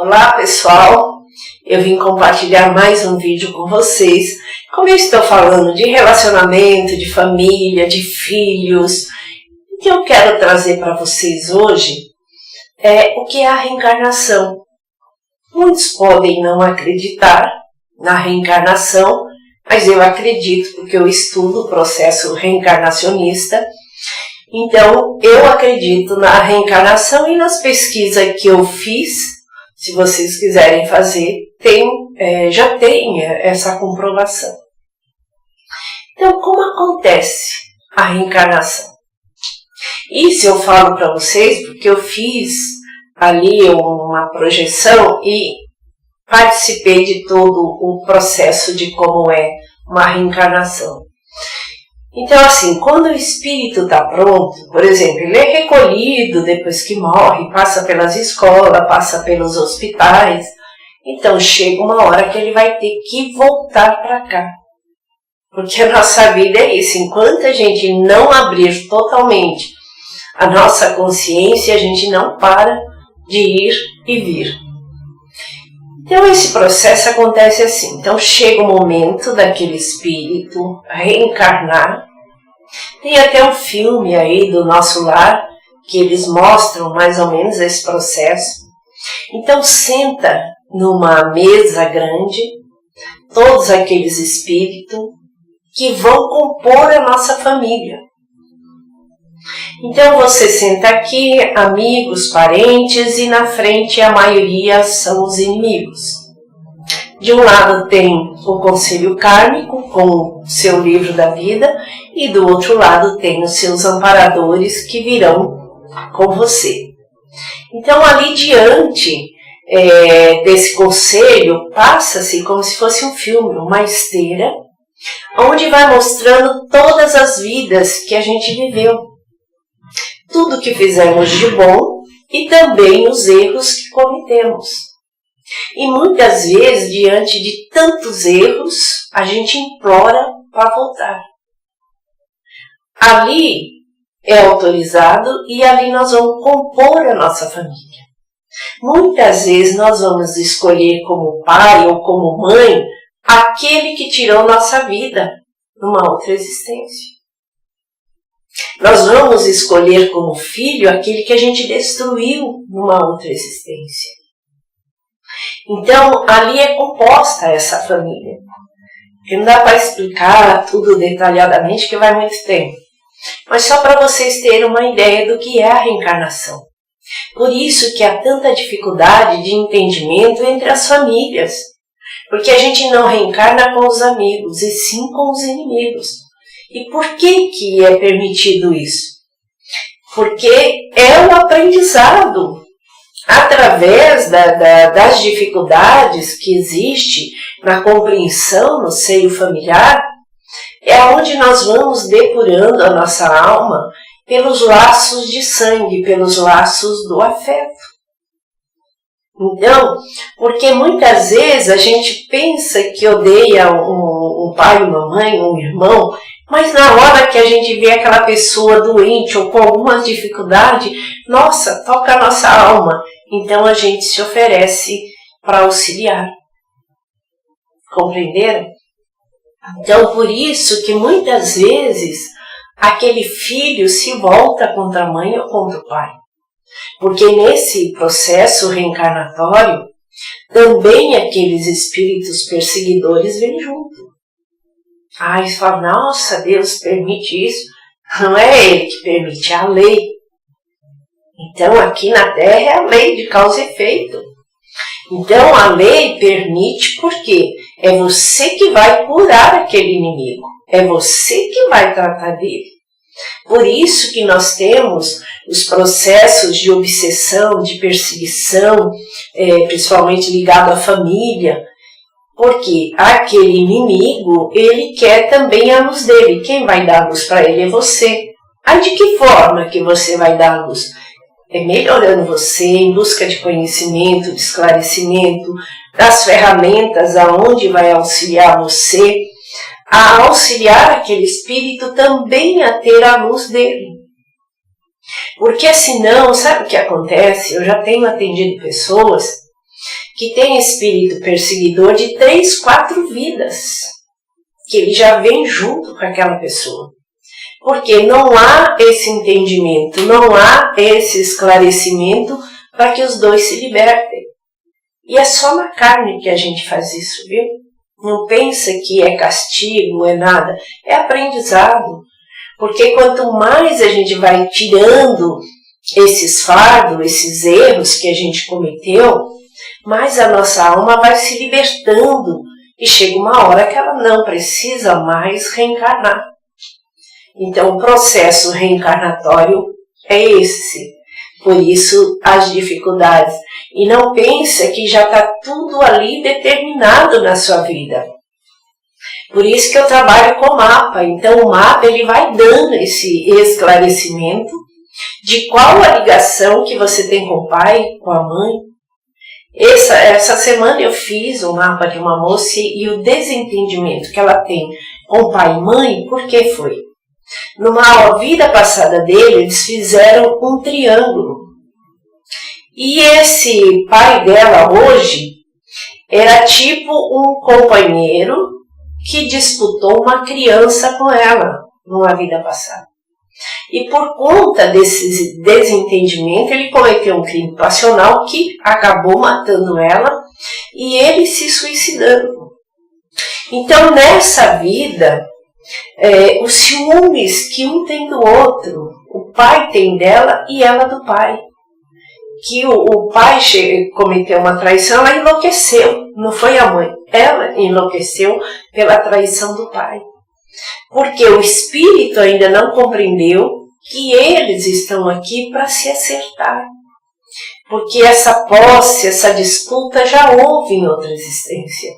Olá pessoal, eu vim compartilhar mais um vídeo com vocês. Como eu estou falando de relacionamento, de família, de filhos, o que eu quero trazer para vocês hoje é o que é a reencarnação. Muitos podem não acreditar na reencarnação, mas eu acredito porque eu estudo o processo reencarnacionista. Então, eu acredito na reencarnação e nas pesquisas que eu fiz, se vocês quiserem fazer, já tem essa comprovação. Então, como acontece a reencarnação? Isso eu falo para vocês porque eu fiz ali uma projeção e participei de todo o processo de como é uma reencarnação. Então, assim, quando o espírito está pronto, por exemplo, ele é recolhido depois que morre, passa pelas escolas, passa pelos hospitais, então chega uma hora que ele vai ter que voltar para cá. Porque a nossa vida é isso, enquanto a gente não abrir totalmente a nossa consciência, a gente não para de ir e vir. Então esse processo acontece assim, então chega o momento daquele espírito reencarnar. Tem até um filme aí do Nosso Lar que eles mostram mais ou menos esse processo. Então senta numa mesa grande todos aqueles espíritos que vão compor a nossa família. Então você senta aqui, amigos, parentes, e na frente a maioria são os inimigos. De um lado tem o conselho kármico com o seu livro da vida e do outro lado tem os seus amparadores que virão com você. Então ali diante desse conselho passa-se como se fosse um filme, uma esteira, onde vai mostrando todas as vidas que a gente viveu. Tudo que fizemos de bom e também os erros que cometemos. E muitas vezes, diante de tantos erros, a gente implora para voltar. Ali é autorizado e ali nós vamos compor a nossa família. Muitas vezes nós vamos escolher como pai ou como mãe aquele que tirou nossa vida numa outra existência. Nós vamos escolher como filho aquele que a gente destruiu numa outra existência. Então, ali é composta essa família. Porque não dá para explicar tudo detalhadamente, que vai muito tempo. Mas só para vocês terem uma ideia do que é a reencarnação. Por isso que há tanta dificuldade de entendimento entre as famílias. Porque a gente não reencarna com os amigos, e sim com os inimigos. E por que é permitido isso? Porque é o aprendizado. Através das dificuldades que existe na compreensão no seio familiar, é onde nós vamos depurando a nossa alma pelos laços de sangue, pelos laços do afeto. Então, porque muitas vezes a gente pensa que odeia um pai, uma mãe, um irmão, mas na hora que a gente vê aquela pessoa doente ou com alguma dificuldade, nossa, toca a nossa alma. Então a gente se oferece para auxiliar. Compreenderam? Então por isso que muitas vezes aquele filho se volta contra a mãe ou contra o pai. Porque nesse processo reencarnatório, também aqueles espíritos perseguidores vêm junto. Aí você fala, nossa, Deus permite isso. Não é Ele que permite, é a lei. Então aqui na Terra é a lei de causa e efeito. Então a lei permite porque é você que vai curar aquele inimigo. É você que vai tratar dele. Por isso que nós temos os processos de obsessão, de perseguição, principalmente ligado à família, porque aquele inimigo, ele quer também a luz dele. Quem vai dar a luz para ele é você. Aí de que forma que você vai dar a luz? É melhorando você, em busca de conhecimento, de esclarecimento, das ferramentas aonde vai auxiliar você, a auxiliar aquele espírito também a ter a luz dele. Porque senão, sabe o que acontece? Eu já tenho atendido pessoas que tem espírito perseguidor de 3, 4 vidas, que ele já vem junto com aquela pessoa. Porque não há esse entendimento, não há esse esclarecimento para que os dois se libertem. E é só na carne que a gente faz isso, viu? Não pensa que é castigo, não é nada. É aprendizado. Porque quanto mais a gente vai tirando esses fardos, esses erros que a gente cometeu, mais a nossa alma vai se libertando. E chega uma hora que ela não precisa mais reencarnar. Então o processo reencarnatório é esse. Por isso as dificuldades. E não pensa que já está tudo ali determinado na sua vida. Por isso que eu trabalho com mapa. Então o mapa ele vai dando esse esclarecimento de qual a ligação que você tem com o pai, com a mãe. Essa semana eu fiz um mapa de uma moça e o desentendimento que ela tem com pai e mãe, por que foi? Numa vida passada dele, eles fizeram um triângulo. E esse pai dela hoje era tipo um companheiro que disputou uma criança com ela numa vida passada. E por conta desse desentendimento, ele cometeu um crime passional que acabou matando ela e ele se suicidando. Então, nessa vida, os ciúmes que um tem do outro, o pai tem dela e ela do pai. Que o pai cometeu uma traição, ela enlouqueceu, não foi a mãe. Ela enlouqueceu pela traição do pai. Porque o espírito ainda não compreendeu que eles estão aqui para se acertar. Porque essa posse, essa disputa já houve em outra existência.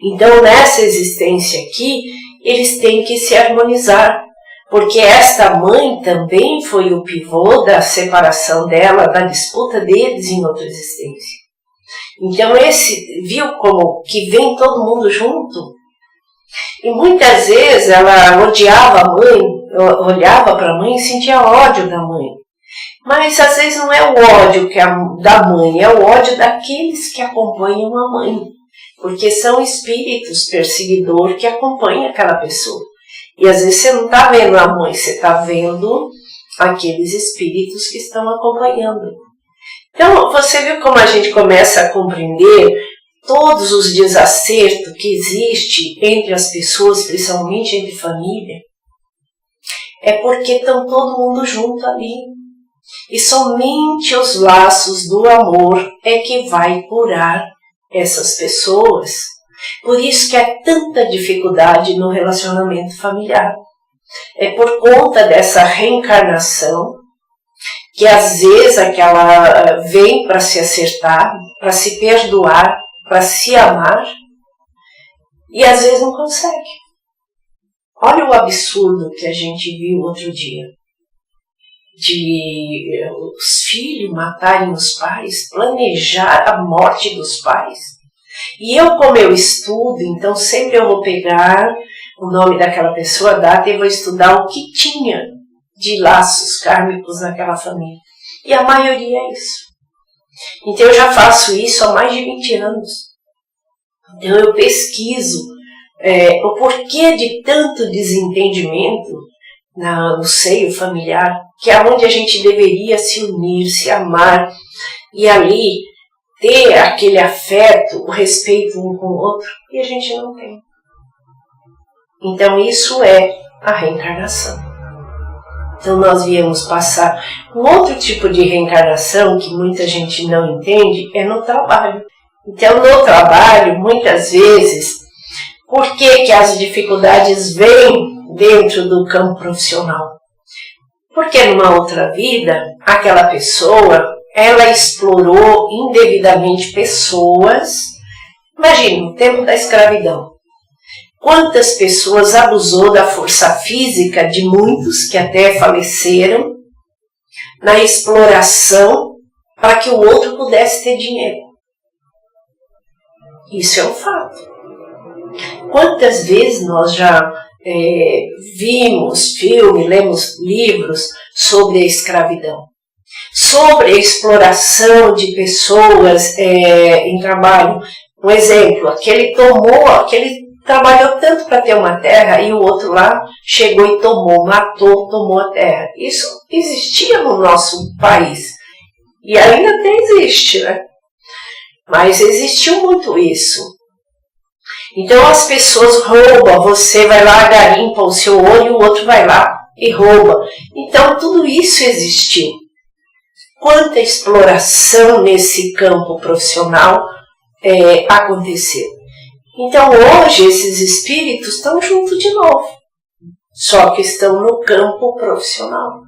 Então, nessa existência aqui, eles têm que se harmonizar. Porque esta mãe também foi o pivô da separação dela, da disputa deles em outra existência. Então, viu como que vem todo mundo junto? E muitas vezes ela odiava a mãe, olhava para a mãe e sentia ódio da mãe. Mas às vezes não é o ódio da mãe, é o ódio daqueles que acompanham a mãe. Porque são espíritos perseguidores que acompanham aquela pessoa. E às vezes você não está vendo a mãe, você está vendo aqueles espíritos que estão acompanhando. Então, você viu como a gente começa a compreender todos os desacertos que existem entre as pessoas, principalmente entre família? É porque estão todo mundo junto ali. E somente os laços do amor é que vai curar essas pessoas. Por isso que há tanta dificuldade no relacionamento familiar. É por conta dessa reencarnação que às vezes aquela vem para se acertar, para se perdoar, para se amar, e às vezes não consegue. Olha o absurdo que a gente viu outro dia. De os filhos matarem os pais, planejar a morte dos pais. E como eu estudo, então sempre eu vou pegar o nome daquela pessoa, a data, e vou estudar o que tinha de laços kármicos naquela família. E a maioria é isso. Então eu já faço isso há mais de 20 anos. Então eu pesquiso o porquê de tanto desentendimento no seio familiar, que é onde a gente deveria se unir, se amar, e ali ter aquele afeto, o respeito um com o outro, e a gente não tem. Então isso é a reencarnação. Então nós viemos passar um outro tipo de reencarnação que muita gente não entende, é no trabalho. Então no trabalho, muitas vezes, por que as dificuldades vêm dentro do campo profissional? Porque numa outra vida, aquela pessoa, ela explorou indevidamente pessoas. Imagina, no tempo da escravidão. Quantas pessoas abusou da força física de muitos que até faleceram na exploração para que o outro pudesse ter dinheiro. Isso é um fato. Quantas vezes nós já vimos filmes, lemos livros sobre a escravidão? sobre a exploração de pessoas em trabalho. Um exemplo, aquele trabalhou tanto para ter uma terra e o outro lá chegou e tomou a terra. Isso existia no nosso país e ainda até existe, né? Mas existiu muito isso. Então as pessoas roubam, você vai lá, garimpa o seu ouro e o outro vai lá e rouba. Então tudo isso existiu. Quanta exploração nesse campo profissional aconteceu. Então hoje esses espíritos estão juntos de novo, só que estão no campo profissional.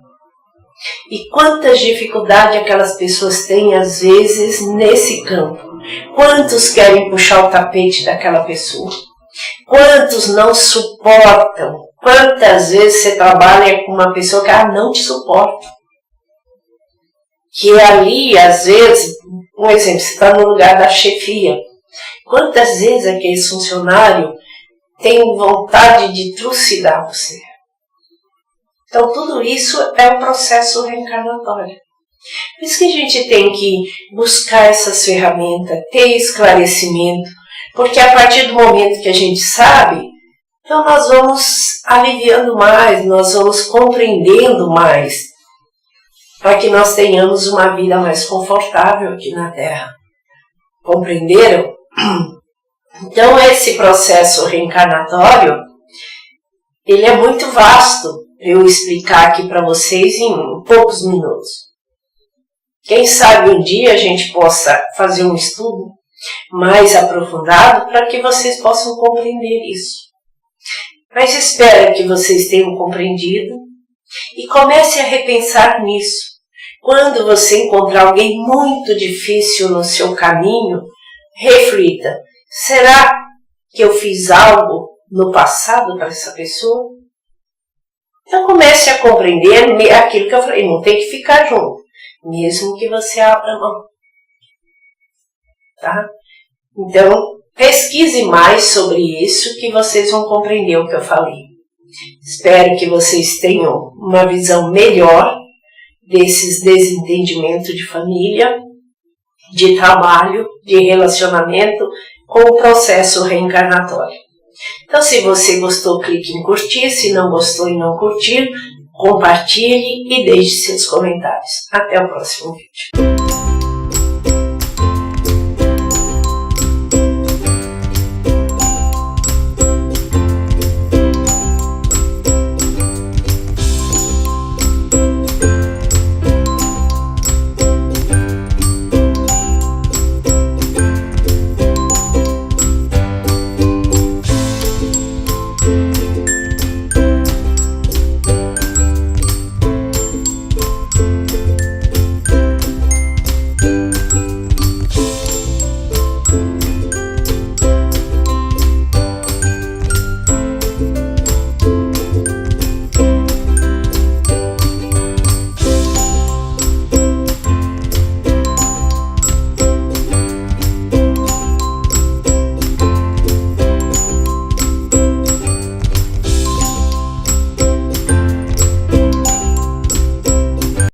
E quantas dificuldades aquelas pessoas têm às vezes nesse campo. Quantos querem puxar o tapete daquela pessoa? Quantos não suportam? Quantas vezes você trabalha com uma pessoa que não te suporta? Que ali, às vezes, um exemplo, você está no lugar da chefia. Quantas vezes aquele funcionário tem vontade de trucidar você? Então, tudo isso é um processo reencarnatório. Por isso que a gente tem que buscar essas ferramentas, ter esclarecimento, porque a partir do momento que a gente sabe, então nós vamos aliviando mais, nós vamos compreendendo mais, para que nós tenhamos uma vida mais confortável aqui na Terra. Compreenderam? Então esse processo reencarnatório, ele é muito vasto, eu explicar aqui para vocês em poucos minutos. Quem sabe um dia a gente possa fazer um estudo mais aprofundado para que vocês possam compreender isso. Mas espero que vocês tenham compreendido e comece a repensar nisso. Quando você encontrar alguém muito difícil no seu caminho, reflita, será que eu fiz algo no passado para essa pessoa? Então comece a compreender aquilo que eu falei, não tem que ficar junto, mesmo que você abra a mão. Tá? Então, pesquise mais sobre isso que vocês vão compreender o que eu falei. Espero que vocês tenham uma visão melhor desses desentendimentos de família, de trabalho, de relacionamento com o processo reencarnatório. Então, se você gostou, clique em curtir. Se não gostou e não curtir, compartilhe e deixe seus comentários. Até o próximo vídeo.